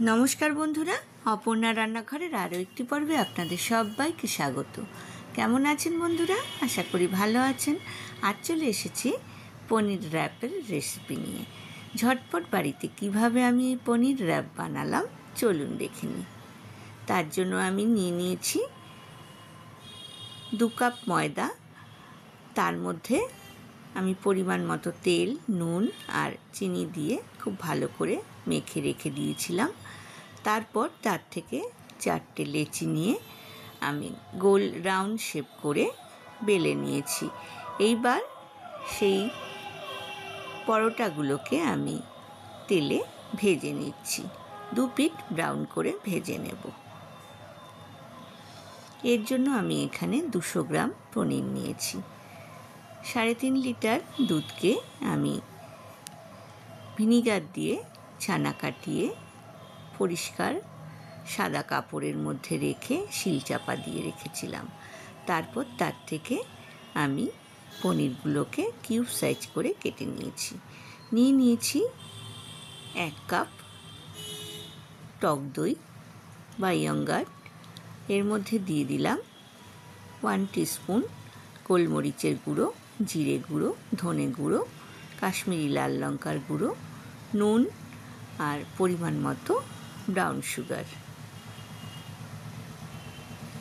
নমস্কার বন্ধুরা, অপর্ণা রান্নাঘরের আরও একটি পর্বে আপনাদের সবাইকে স্বাগত। কেমন আছেন বন্ধুরা? আশা করি ভালো আছেন। আজ চলে এসেছি পনির র্যাপের রেসিপি নিয়ে। ঝটপট বাড়িতে কিভাবে আমি এই পনির র্যাপ বানালাম চলুন দেখে নিই। তার জন্য আমি নিয়ে নিয়েছি 2 কাপ ময়দা, তার মধ্যে আমি পরিমাণ মতো তেল, নুন আর চিনি দিয়ে খুব ভালো করে মেখে রেখে দিয়েছিলাম। তারপর তার থেকে 4টে লেচি নিয়ে আমি গোল রাউন্ড শেপ করে বেলে নিয়েছি। এইবার সেই পরোটাগুলোকে আমি তেলে ভেজে নিচ্ছি। 2 পিঠ ব্রাউন করে ভেজে নেব। এর জন্য আমি এখানে 200 গ্রাম পনির নিয়েছি। 3.5 লিটার দুধকে আমি ভিনিগার দিয়ে ছানা কাটিয়ে পরিষ্কার সাদা কাপড়ের মধ্যে রেখে শিলচাপা দিয়ে রেখেছিলাম। তারপর তার থেকে আমি পনিরগুলোকে কিউব সাইজ করে কেটে নিয়েছি 1 কাপ টক দই বা ইয়গার্ট। এর মধ্যে দিয়ে দিলাম 1 টিস্পুন গোলমরিচের গুঁড়ো, জিরে গুঁড়ো, ধনে গুঁড়ো, কাশ্মীরি লাল লঙ্কার গুঁড়ো, নুন আর পরিমাণ মতো ব্রাউন সুগার।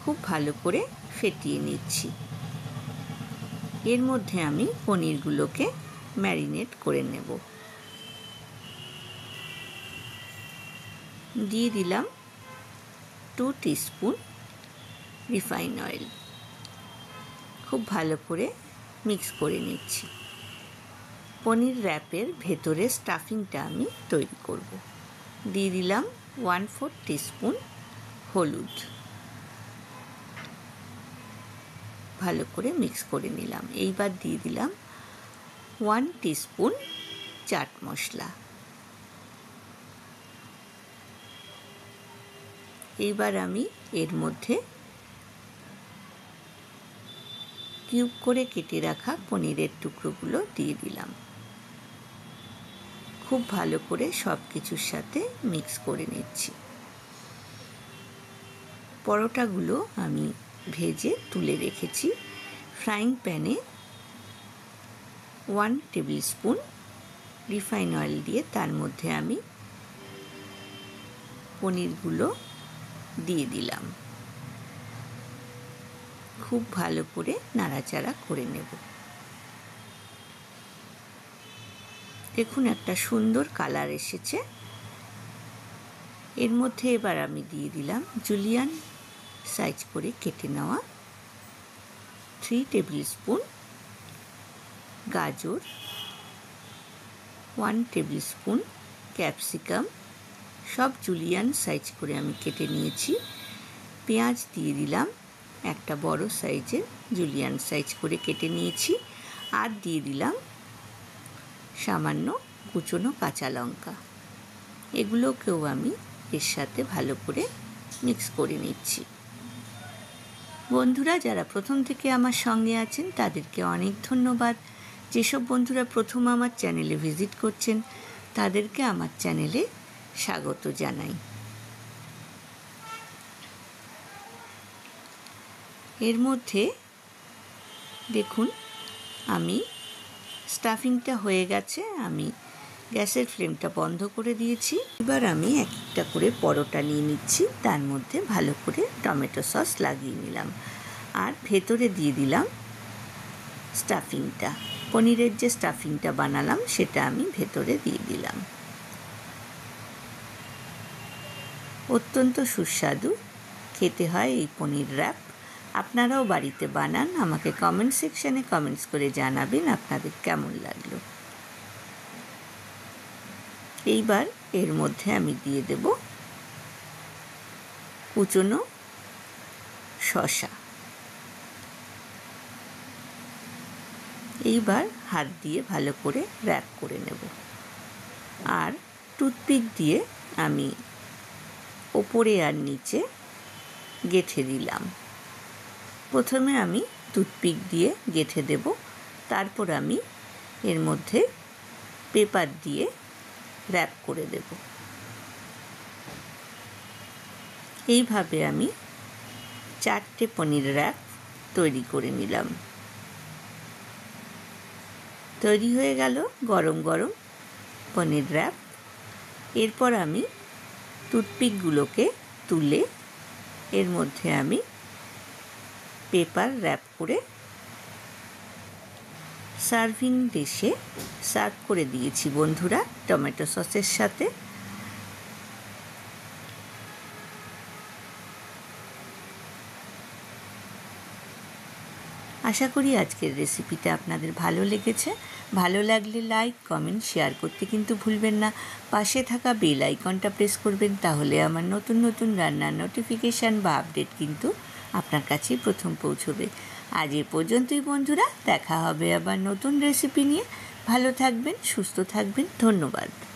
খুব ভালো করে ফেটিয়ে নিচ্ছি। এর মধ্যে আমি পনিরগুলোকে ম্যারিনেট করে নেব। দিয়ে দিলাম 2 টিস্পুন রিফাইন অয়েল। খুব ভালো করে মিক্স করে নিচ্ছি। পনির র্যাপের ভেতরে স্টাফিংটা আমি তৈরি করব। দিয়ে দিলাম 1/4 টিস্পুন হলুদ। ভালো করে মিক্স করে নিলাম। এইবার দিয়ে দিলাম 1 টিস্পুন চাট মশলা। এইবার আমি এর মধ্যে কিউব করে কেটে রাখা পনিরের টুকরোগুলো দিয়ে দিলাম। খুব ভালো করে সব কিছুর সাথে মিক্স করে নিচ্ছি। পরোটাগুলো আমি ভেজে তুলে রেখেছি। ফ্রাইং প্যানে 1 টেবিল স্পুন রিফাইন অয়েল দিয়ে তার মধ্যে আমি পনিরগুলো দিয়ে দিলাম। খুব ভালো করে নাড়াচাড়া করে নেব। দেখুন একটা সুন্দর কালার এসেছে। এর মধ্যে এবার আমি দিয়ে দিলাম জুলিয়ান সাইজ করে কেটে নেওয়া 3 টেবিল স্পুন গাজর, 1 টেবিল স্পুন ক্যাপসিকাম, সব জুলিয়ান সাইজ করে আমি কেটে নিয়েছি। পেঁয়াজ দিয়ে দিলাম, একটা বড় সাইজের জুলিয়ান সাইজ করে কেটে নিয়েছি। আর দিয়ে দিলাম সামান্য কুচনো কাঁচা লঙ্কা। এগুলোকেও আমি এর সাথে ভালো করে মিক্স করে নিচ্ছি। বন্ধুরা যারা প্রথম থেকে আমার সঙ্গে আছেন তাদেরকে অনেক ধন্যবাদ। যেসব বন্ধুরা প্রথম আমার চ্যানেলে ভিজিট করছেন তাদেরকে আমার চ্যানেলে স্বাগত জানাই। এর মধ্যে দেখুন আমি স্টাফিংটা হয়ে গেছে। আমি গ্যাসের ফ্লেমটা বন্ধ করে দিয়েছি। এবার আমি একটা করে পরোটা নিয়ে নিচ্ছি। তার মধ্যে ভালো করে টমেটো সস লাগিয়ে নিলাম আর ভেতরে দিয়ে দিলাম স্টাফিংটা। পনিরের যে স্টাফিংটা বানালাম সেটা আমি ভেতরে দিয়ে দিলাম। অত্যন্ত সুস্বাদু খেতে হয় এই পনির র্যাপ। আপনারাও বাড়িতে বানান। আমাকে কমেন্ট সেকশানে কমেন্টস করে জানাবেন আপনাদের কেমন লাগলো। এইবার এর মধ্যে আমি দিয়ে দেব কুচনো শসা। এইবার হাত দিয়ে ভালো করে র্যাপ করে নেব আর টুথপিক দিয়ে আমি ওপরে আর নিচে গেঁথে দিলাম। প্রথমে আমি টুথপিক দিয়ে গেঁথে দেব, তারপর আমি এর মধ্যে পেপার দিয়ে র্যাপ করে দেব। এইভাবে আমি 4টে পনির র্যাপ তৈরি করে নিলাম। তৈরি হয়ে গেল গরম গরম পনির র্যাপ। এরপর আমি টুথপিকগুলোকে তুলে এর মধ্যে আমি পেপার র্যাপ করে সার্ভিং ডিশে সার্ভ করে দিয়েছি বন্ধুরা, টমেটো সসের সাথে। আশা করি আজকের রেসিপিটা আপনাদের ভালো লেগেছে। ভালো লাগলে লাইক, কমেন্ট, শেয়ার করতে কিন্তু ভুলবেন না। পাশে থাকা বেল আইকনটা প্রেস করবেন, তাহলে আমার নতুন নতুন রান্নার নোটিফিকেশান বা আপডেট কিন্তু আপনার কাছেই প্রথম পৌঁছবে। আজ এ পর্যন্তই বন্ধুরা, দেখা হবে আবার নতুন রেসিপি নিয়ে। ভালো থাকবেন, সুস্থ থাকবেন, ধন্যবাদ।